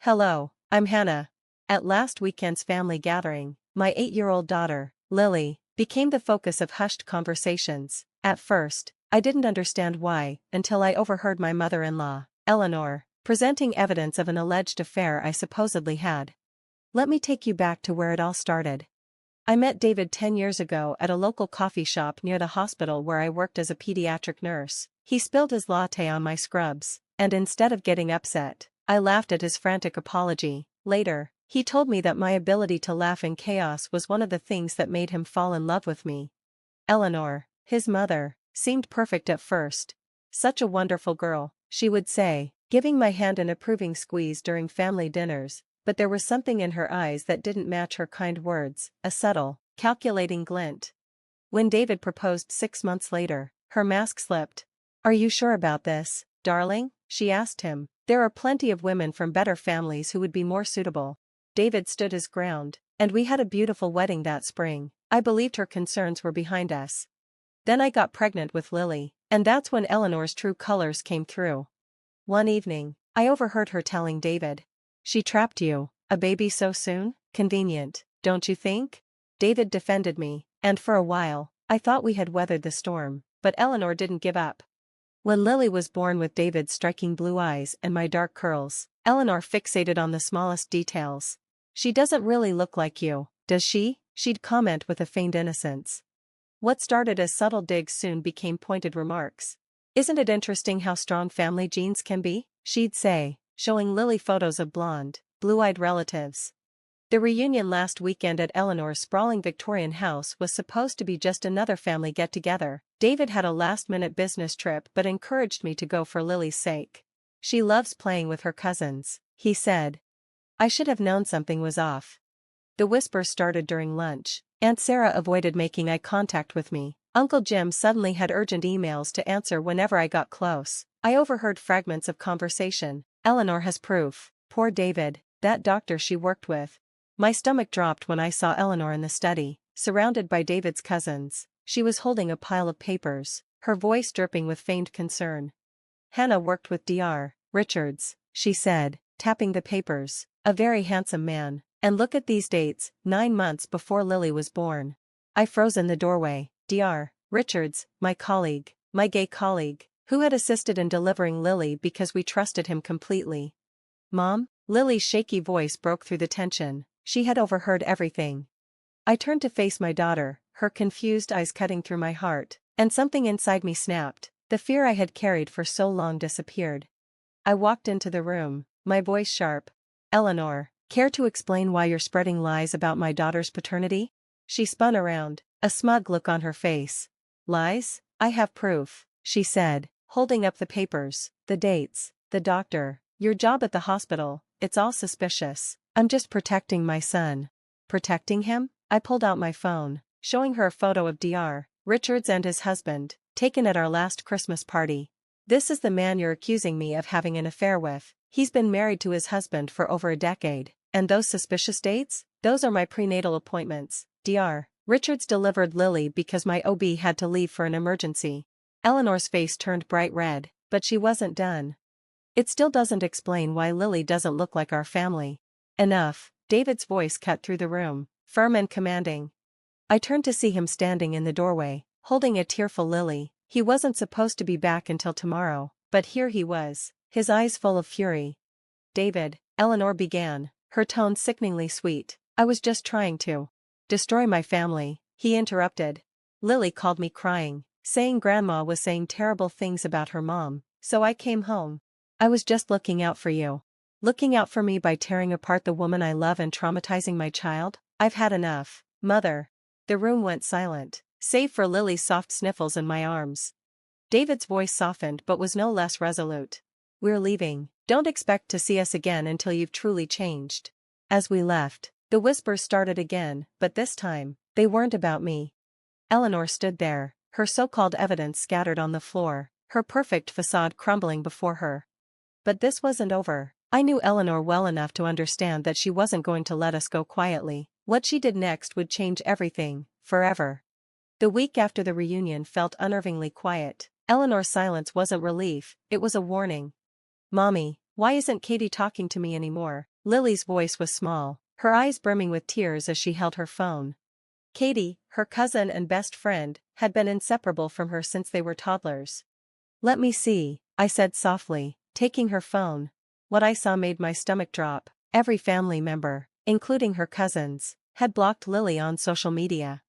Hello, I'm Hannah. At last weekend's family gathering, my 8-year-old daughter, Lily, became the focus of hushed conversations. At first, I didn't understand why, until I overheard my mother-in-law, Eleanor, presenting evidence of an alleged affair I supposedly had. Let me take you back to where it all started. I met David 10 years ago at a local coffee shop near the hospital where I worked as a pediatric nurse. He spilled his latte on my scrubs, and instead of getting upset, I laughed at his frantic apology. Later, he told me that my ability to laugh in chaos was one of the things that made him fall in love with me. Eleanor, his mother, seemed perfect at first. Such a wonderful girl, she would say, giving my hand an approving squeeze during family dinners, but there was something in her eyes that didn't match her kind words, a subtle, calculating glint. When David proposed 6 months later, her mask slipped. "Are you sure about this, darling?" she asked him. "There are plenty of women from better families who would be more suitable." David stood his ground, and we had a beautiful wedding that spring. I believed her concerns were behind us. Then I got pregnant with Lily, and that's when Eleanor's true colors came through. One evening, I overheard her telling David, "She trapped you, a baby so soon? Convenient, don't you think?" David defended me, and for a while, I thought we had weathered the storm, but Eleanor didn't give up. When Lily was born with David's striking blue eyes and my dark curls, Eleanor fixated on the smallest details. "She doesn't really look like you, does she?" she'd comment with a feigned innocence. What started as subtle digs soon became pointed remarks. "Isn't it interesting how strong family genes can be?" she'd say, showing Lily photos of blonde, blue-eyed relatives. The reunion last weekend at Eleanor's sprawling Victorian house was supposed to be just another family get-together. David had a last-minute business trip but encouraged me to go for Lily's sake. "She loves playing with her cousins," he said. I should have known something was off. The whispers started during lunch. Aunt Sarah avoided making eye contact with me. Uncle Jim suddenly had urgent emails to answer whenever I got close. I overheard fragments of conversation. "Eleanor has proof. Poor David, that doctor she worked with." My stomach dropped when I saw Eleanor in the study, surrounded by David's cousins. She was holding a pile of papers, her voice dripping with feigned concern. "Hannah worked with Dr. Richards," she said, tapping the papers. "A very handsome man. And look at these dates, 9 months before Lily was born." I froze in the doorway. Dr. Richards, my colleague, my gay colleague, who had assisted in delivering Lily because we trusted him completely. "Mom?" Lily's shaky voice broke through the tension. She had overheard everything. I turned to face my daughter, her confused eyes cutting through my heart, and something inside me snapped. The fear I had carried for so long disappeared. I walked into the room, my voice sharp. "Eleanor, care to explain why you're spreading lies about my daughter's paternity?" She spun around, a smug look on her face. "Lies? I have proof," she said, holding up the papers, the dates, the doctor, your job at the hospital. "It's all suspicious. I'm just protecting my son." "Protecting him?" I pulled out my phone, showing her a photo of Dr. Richards and his husband, taken at our last Christmas party. "This is the man you're accusing me of having an affair with. He's been married to his husband for over a decade. And those suspicious dates? Those are my prenatal appointments. Dr. Richards delivered Lily because my OB had to leave for an emergency." Eleanor's face turned bright red, but she wasn't done. "It still doesn't explain why Lily doesn't look like our family." "Enough," David's voice cut through the room, firm and commanding. I turned to see him standing in the doorway, holding a tearful Lily. He wasn't supposed to be back until tomorrow, but here he was, his eyes full of fury. "David," Eleanor began, her tone sickeningly sweet. "I was just trying to destroy my family," he interrupted. "Lily called me crying, saying Grandma was saying terrible things about her mom, so I came home. I was just looking out for you." "Looking out for me by tearing apart the woman I love and traumatizing my child? I've had enough, Mother." The room went silent, save for Lily's soft sniffles in my arms. David's voice softened but was no less resolute. "We're leaving. Don't expect to see us again until you've truly changed." As we left, the whispers started again, but this time, they weren't about me. Eleanor stood there, her so-called evidence scattered on the floor, her perfect facade crumbling before her. But this wasn't over. I knew Eleanor well enough to understand that she wasn't going to let us go quietly. What she did next would change everything, forever. The week after the reunion felt unnervingly quiet. Eleanor's silence wasn't relief, it was a warning. "Mommy, why isn't Katie talking to me anymore?" Lily's voice was small, her eyes brimming with tears as she held her phone. Katie, her cousin and best friend, had been inseparable from her since they were toddlers. "Let me see," I said softly, taking her phone. What I saw made my stomach drop. Every family member, including her cousins, had blocked Lily on social media.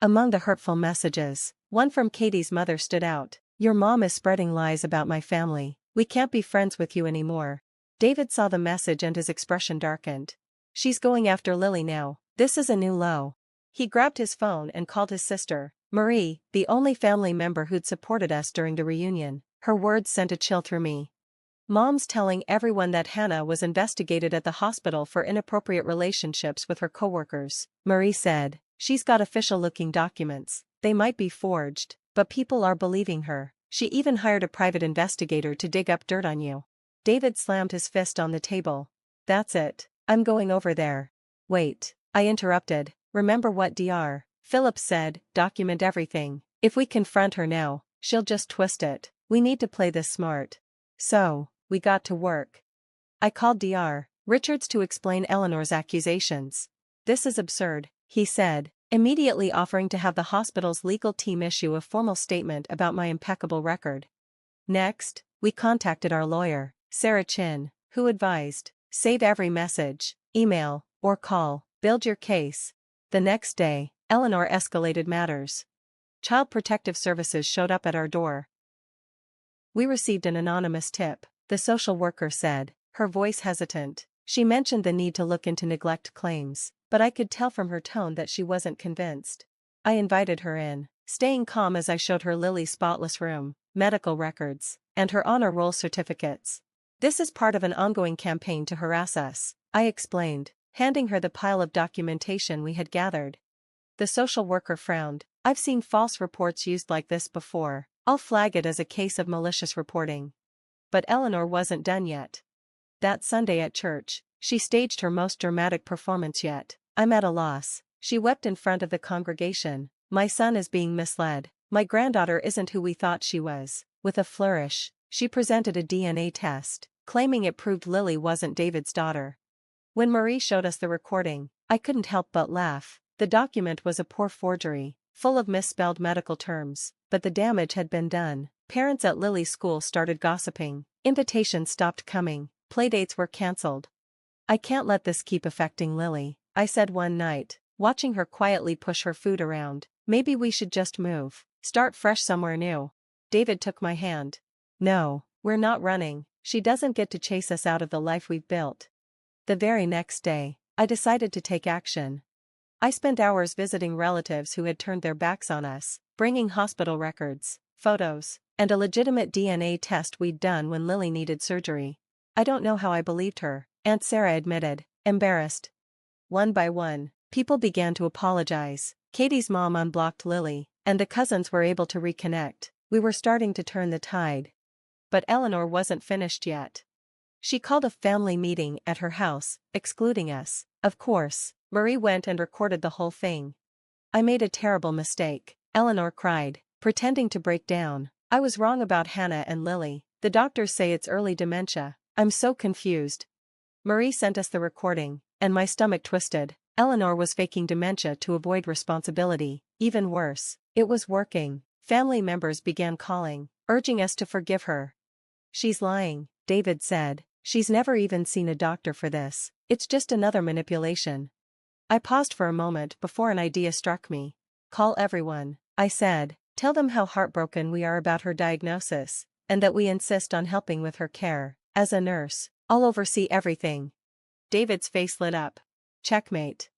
Among the hurtful messages, one from Katie's mother stood out. "Your mom is spreading lies about my family. We can't be friends with you anymore." David saw the message and his expression darkened. "She's going after Lily now. This is a new low." He grabbed his phone and called his sister, Marie, the only family member who'd supported us during the reunion. Her words sent a chill through me. "Mom's telling everyone that Hannah was investigated at the hospital for inappropriate relationships with her coworkers," Marie said. "She's got official-looking documents. They might be forged, but people are believing her. She even hired a private investigator to dig up dirt on you." David slammed his fist on the table. "That's it. I'm going over there." "Wait," I interrupted. "Remember what Dr. Phillips said, document everything. If we confront her now, she'll just twist it. We need to play this smart." So, we got to work. I called Dr. Richards to explain Eleanor's accusations. "This is absurd," he said, immediately offering to have the hospital's legal team issue a formal statement about my impeccable record. Next, we contacted our lawyer, Sarah Chin, who advised, "Save every message, email, or call, build your case." The next day, Eleanor escalated matters. Child Protective Services showed up at our door. "We received an anonymous tip," the social worker said, her voice hesitant. She mentioned the need to look into neglect claims, but I could tell from her tone that she wasn't convinced. I invited her in, staying calm as I showed her Lily's spotless room, medical records, and her honor roll certificates. "This is part of an ongoing campaign to harass us," I explained, handing her the pile of documentation we had gathered. The social worker frowned. "I've seen false reports used like this before. I'll flag it as a case of malicious reporting." But Eleanor wasn't done yet. That Sunday at church, she staged her most dramatic performance yet. "I'm at a loss," she wept in front of the congregation. "My son is being misled. My granddaughter isn't who we thought she was." With a flourish, she presented a DNA test, claiming it proved Lily wasn't David's daughter. When Marie showed us the recording, I couldn't help but laugh. The document was a poor forgery, full of misspelled medical terms, but the damage had been done. Parents at Lily's school started gossiping, invitations stopped coming, playdates were cancelled. "I can't let this keep affecting Lily," I said one night, watching her quietly push her food around. "Maybe we should just move, start fresh somewhere new." David took my hand. "No, we're not running. She doesn't get to chase us out of the life we've built." The very next day, I decided to take action. I spent hours visiting relatives who had turned their backs on us, bringing hospital records, photos, and a legitimate DNA test we'd done when Lily needed surgery. "I don't know how I believed her," Aunt Sarah admitted, embarrassed. One by one, people began to apologize. Katie's mom unblocked Lily, and the cousins were able to reconnect. We were starting to turn the tide. But Eleanor wasn't finished yet. She called a family meeting at her house, excluding us. Of course, Marie went and recorded the whole thing. "I made a terrible mistake," Eleanor cried, pretending to break down. "I was wrong about Hannah and Lily. The doctors say it's early dementia. I'm so confused." Marie sent us the recording, and my stomach twisted. Eleanor was faking dementia to avoid responsibility. Even worse, it was working. Family members began calling, urging us to forgive her. "She's lying," David said. "She's never even seen a doctor for this. It's just another manipulation." I paused for a moment before an idea struck me. "Call everyone," I said. "Tell them how heartbroken we are about her diagnosis, and that we insist on helping with her care. As a nurse, I'll oversee everything." David's face lit up. Checkmate.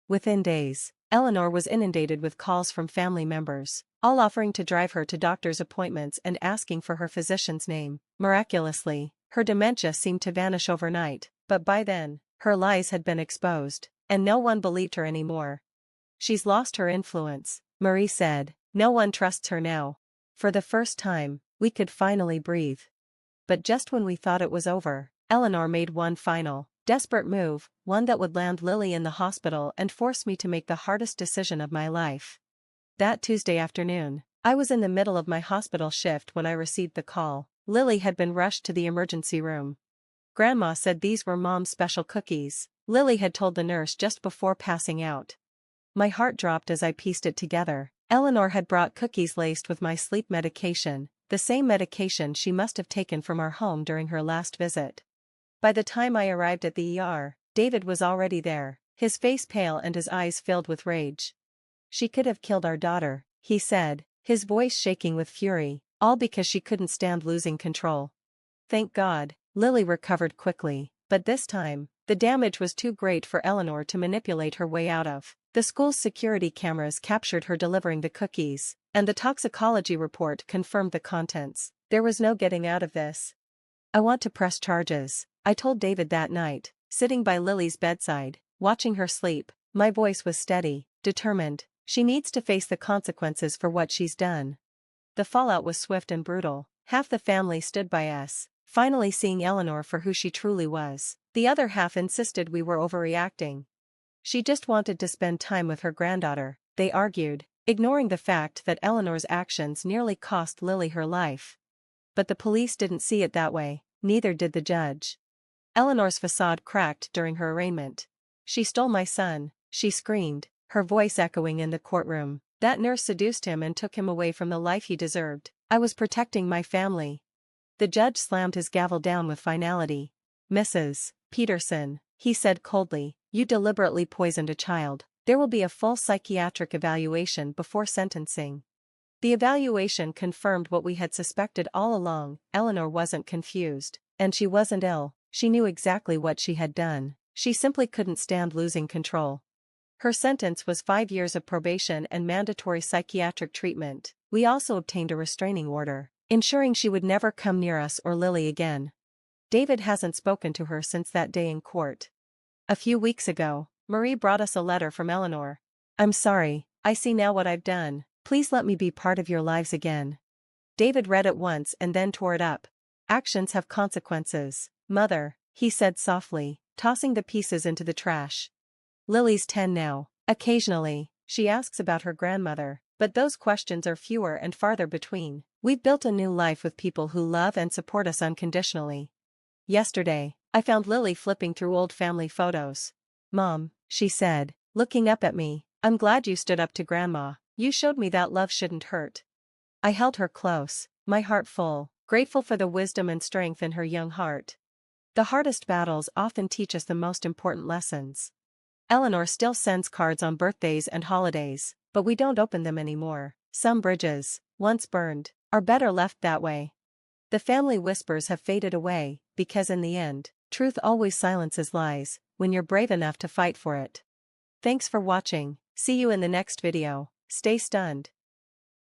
Within days, Eleanor was inundated with calls from family members, all offering to drive her to doctor's appointments and asking for her physician's name. Miraculously, her dementia seemed to vanish overnight, but by then, her lies had been exposed, and no one believed her anymore. "She's lost her influence," Marie said. "No one trusts her now." For the first time, we could finally breathe. But just when we thought it was over, Eleanor made one final, desperate move, one that would land Lily in the hospital and force me to make the hardest decision of my life. That Tuesday afternoon, I was in the middle of my hospital shift when I received the call. Lily had been rushed to the emergency room. Grandma said these were Mom's special cookies, Lily had told the nurse just before passing out. My heart dropped as I pieced it together. Eleanor had brought cookies laced with my sleep medication, the same medication she must have taken from our home during her last visit. By the time I arrived at the ER, David was already there, his face pale and his eyes filled with rage. She could have killed our daughter, he said, his voice shaking with fury, all because she couldn't stand losing control. Thank God, Lily recovered quickly, but this time, the damage was too great for Eleanor to manipulate her way out of. The school's security cameras captured her delivering the cookies, and the toxicology report confirmed the contents. There was no getting out of this. I want to press charges, I told David that night, sitting by Lily's bedside, watching her sleep. My voice was steady, determined. She needs to face the consequences for what she's done. The fallout was swift and brutal. Half the family stood by us, finally seeing Eleanor for who she truly was. The other half insisted we were overreacting. She just wanted to spend time with her granddaughter, they argued, ignoring the fact that Eleanor's actions nearly cost Lily her life. But the police didn't see it that way, neither did the judge. Eleanor's facade cracked during her arraignment. She stole my son, she screamed, her voice echoing in the courtroom. That nurse seduced him and took him away from the life he deserved. I was protecting my family. The judge slammed his gavel down with finality. Mrs. Peterson, he said coldly, you deliberately poisoned a child. There will be a full psychiatric evaluation before sentencing. The evaluation confirmed what we had suspected all along. Eleanor wasn't confused, and she wasn't ill. She knew exactly what she had done. She simply couldn't stand losing control. Her sentence was 5 years of probation and mandatory psychiatric treatment. We also obtained a restraining order, ensuring she would never come near us or Lily again. David hasn't spoken to her since that day in court. A few weeks ago, Marie brought us a letter from Eleanor. I'm sorry, I see now what I've done. Please let me be part of your lives again. David read it once and then tore it up. Actions have consequences, Mother, he said softly, tossing the pieces into the trash. Lily's 10 now. Occasionally, she asks about her grandmother, but those questions are fewer and farther between. We've built a new life with people who love and support us unconditionally. Yesterday, I found Lily flipping through old family photos. Mom, she said, looking up at me, I'm glad you stood up to Grandma. You showed me that love shouldn't hurt. I held her close, my heart full, grateful for the wisdom and strength in her young heart. The hardest battles often teach us the most important lessons. Eleanor still sends cards on birthdays and holidays, but we don't open them anymore. Some bridges, once burned, are better left that way. The family whispers have faded away, because in the end, truth always silences lies, when you're brave enough to fight for it. Thanks for watching, see you in the next video, stay stunned.